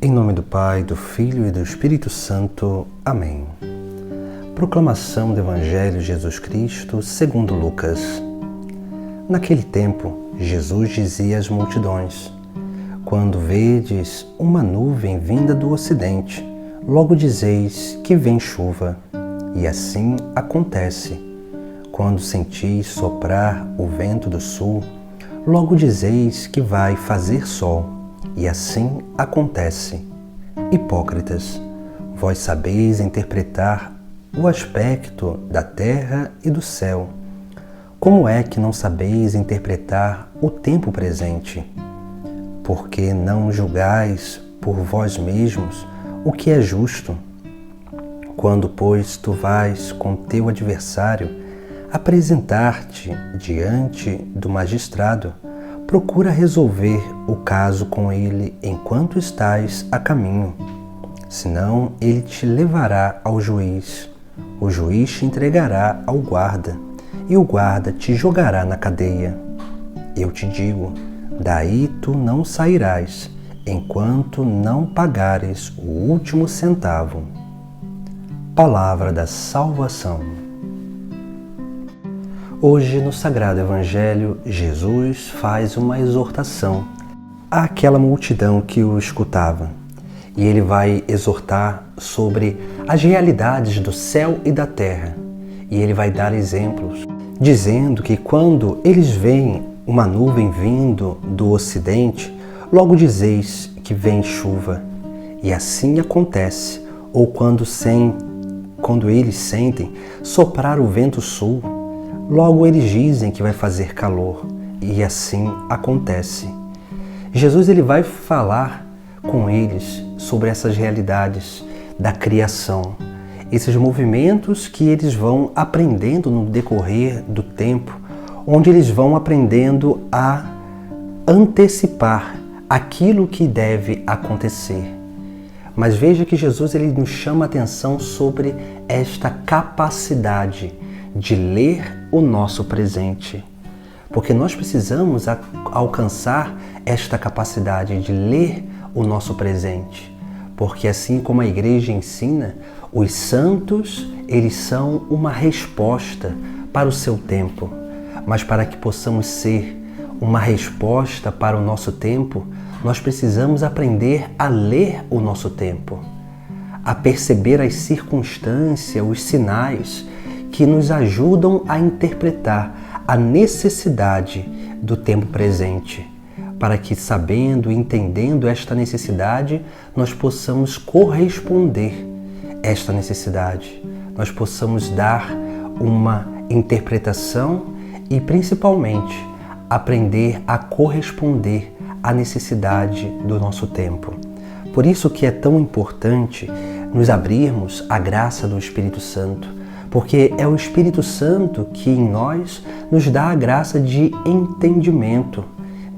Em nome do Pai, do Filho e do Espírito Santo. Amém. Proclamação do Evangelho de Jesus Cristo segundo Lucas. Naquele tempo, Jesus dizia às multidões: Quando vedes uma nuvem vinda do ocidente, logo dizeis que vem chuva. E assim acontece. Quando sentis soprar o vento do sul, logo dizeis que vai fazer sol. E assim acontece. Hipócritas, vós sabeis interpretar o aspecto da terra e do céu. Como é que não sabeis interpretar o tempo presente? Porque não julgais por vós mesmos o que é justo? Quando, pois, tu vais com teu adversário apresentar-te diante do magistrado, procura resolver o caso com ele enquanto estás a caminho. Senão ele te levará ao juiz, o juiz te entregará ao guarda, e o guarda te jogará na cadeia. Eu te digo, daí tu não sairás, enquanto não pagares o último centavo. Palavra da salvação. Hoje, no Sagrado Evangelho, Jesus faz uma exortação àquela multidão que o escutava. E ele vai exortar sobre as realidades do céu e da terra. E ele vai dar exemplos, dizendo que quando eles veem uma nuvem vindo do ocidente, logo dizeis que vem chuva. E assim acontece. Ou quando eles sentem soprar o vento sul, logo eles dizem que vai fazer calor, e assim acontece. Jesus ele vai falar com eles sobre essas realidades da criação, esses movimentos que eles vão aprendendo no decorrer do tempo, onde eles vão aprendendo a antecipar aquilo que deve acontecer. Mas veja que Jesus ele nos chama a atenção sobre esta capacidade de ler o nosso presente. Porque nós precisamos alcançar esta capacidade de ler o nosso presente. Porque assim como a Igreja ensina, os santos, eles são uma resposta para o seu tempo. Mas para que possamos ser uma resposta para o nosso tempo, nós precisamos aprender a ler o nosso tempo, a perceber as circunstâncias, os sinais que nos ajudam a interpretar a necessidade do tempo presente, para que, sabendo e entendendo esta necessidade, nós possamos corresponder a esta necessidade, nós possamos dar uma interpretação e, principalmente, aprender a corresponder à necessidade do nosso tempo. Por isso que é tão importante nos abrirmos à graça do Espírito Santo, porque é o Espírito Santo que em nós nos dá a graça de entendimento,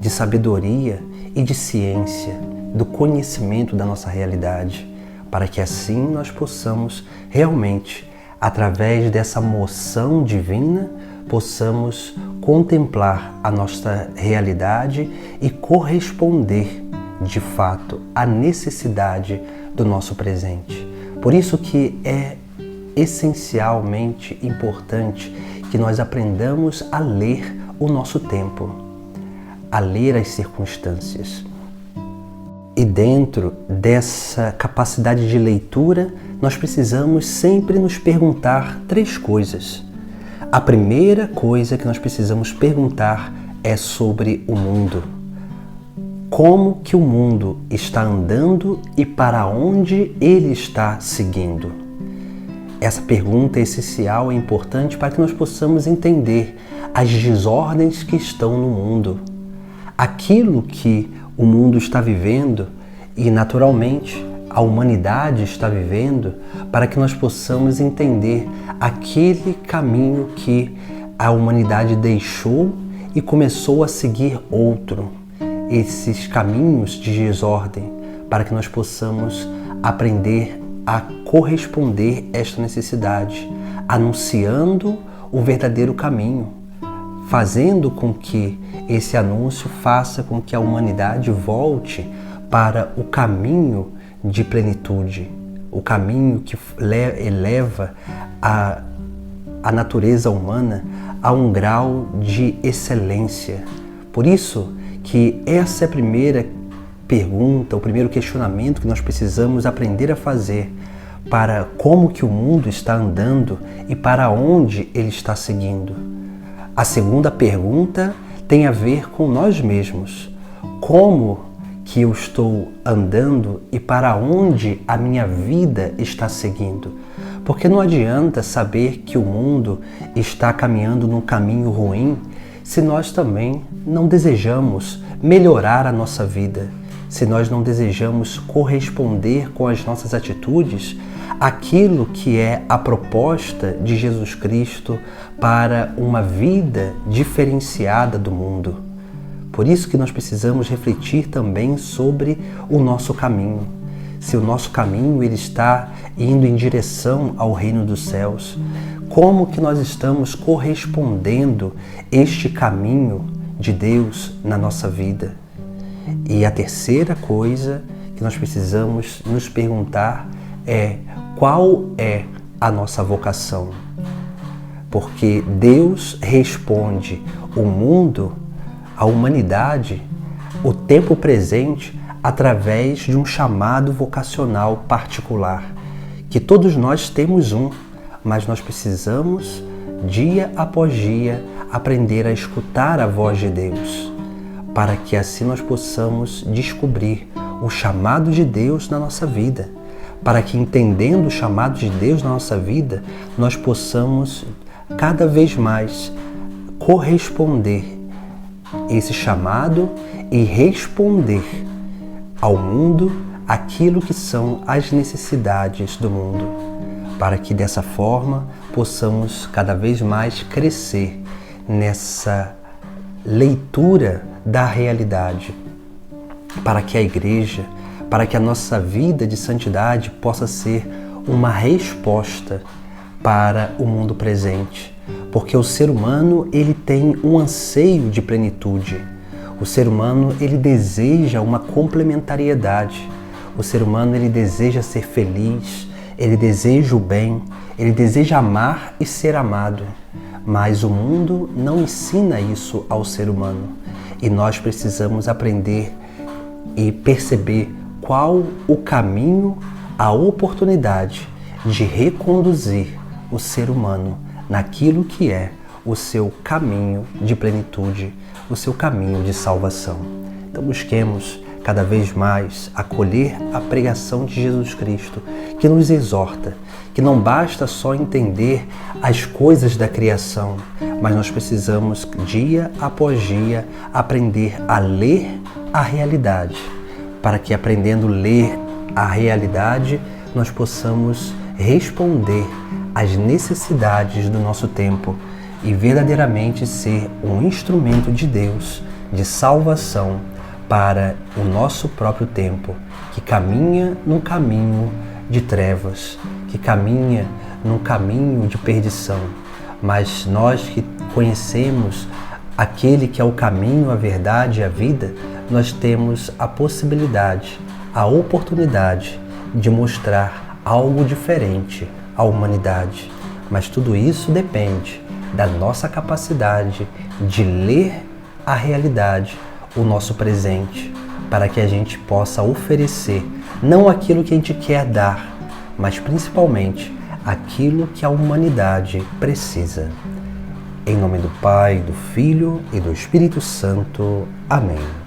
de sabedoria e de ciência, do conhecimento da nossa realidade, para que assim nós possamos realmente, através dessa moção divina, possamos contemplar a nossa realidade e corresponder, de fato, à necessidade do nosso presente. Por isso que é essencialmente importante que nós aprendamos a ler o nosso tempo, a ler as circunstâncias. E dentro dessa capacidade de leitura, nós precisamos sempre nos perguntar 3 coisas. A primeira coisa que nós precisamos perguntar é sobre o mundo. Como que o mundo está andando e para onde ele está seguindo? Essa pergunta é essencial e importante para que nós possamos entender as desordens que estão no mundo, aquilo que o mundo está vivendo e, naturalmente, a humanidade está vivendo, para que nós possamos entender aquele caminho que a humanidade deixou e começou a seguir outro, esses caminhos de desordem, para que nós possamos aprender a corresponder a esta necessidade, anunciando o verdadeiro caminho, fazendo com que esse anúncio faça com que a humanidade volte para o caminho de plenitude, o caminho que eleva a natureza humana a um grau de excelência. Por isso que essa é a primeira pergunta, o primeiro questionamento que nós precisamos aprender a fazer para como que o mundo está andando e para onde ele está seguindo. A segunda pergunta tem a ver com nós mesmos. Como que eu estou andando e para onde a minha vida está seguindo? Porque não adianta saber que o mundo está caminhando num caminho ruim se nós também não desejamos melhorar a nossa vida, se nós não desejamos corresponder com as nossas atitudes àquilo que é a proposta de Jesus Cristo para uma vida diferenciada do mundo. Por isso que nós precisamos refletir também sobre o nosso caminho. Se o nosso caminho ele está indo em direção ao reino dos céus, como que nós estamos correspondendo este caminho de Deus na nossa vida? E a terceira coisa que nós precisamos nos perguntar é qual é a nossa vocação? Porque Deus responde o mundo, a humanidade, o tempo presente, através de um chamado vocacional particular, que todos nós temos mas nós precisamos, dia após dia, aprender a escutar a voz de Deus, para que assim nós possamos descobrir o chamado de Deus na nossa vida, para que, entendendo o chamado de Deus na nossa vida, nós possamos cada vez mais corresponder esse chamado e responder ao mundo aquilo que são as necessidades do mundo, para que dessa forma possamos cada vez mais crescer nessa leitura da realidade, para que a igreja, para que a nossa vida de santidade possa ser uma resposta para o mundo presente, porque o ser humano ele tem um anseio de plenitude. O ser humano ele deseja uma complementariedade. O ser humano ele deseja ser feliz, ele deseja o bem, ele deseja amar e ser amado. Mas o mundo não ensina isso ao ser humano. E nós precisamos aprender e perceber qual o caminho, a oportunidade de reconduzir o ser humano naquilo que é o seu caminho de plenitude, o seu caminho de salvação. Então busquemos cada vez mais acolher a pregação de Jesus Cristo, que nos exorta, que não basta só entender as coisas da criação, mas nós precisamos, dia após dia, aprender a ler a realidade, para que, aprendendo a ler a realidade, nós possamos responder às necessidades do nosso tempo e verdadeiramente ser um instrumento de Deus, de salvação para o nosso próprio tempo, que caminha num caminho de trevas, que caminha num caminho de perdição. Mas nós que conhecemos aquele que é o caminho, a verdade e a vida, nós temos a possibilidade, a oportunidade de mostrar algo diferente à humanidade. Mas tudo isso depende da nossa capacidade de ler a realidade, o nosso presente, para que a gente possa oferecer não aquilo que a gente quer dar, mas principalmente aquilo que a humanidade precisa. Em nome do Pai, do Filho e do Espírito Santo. Amém.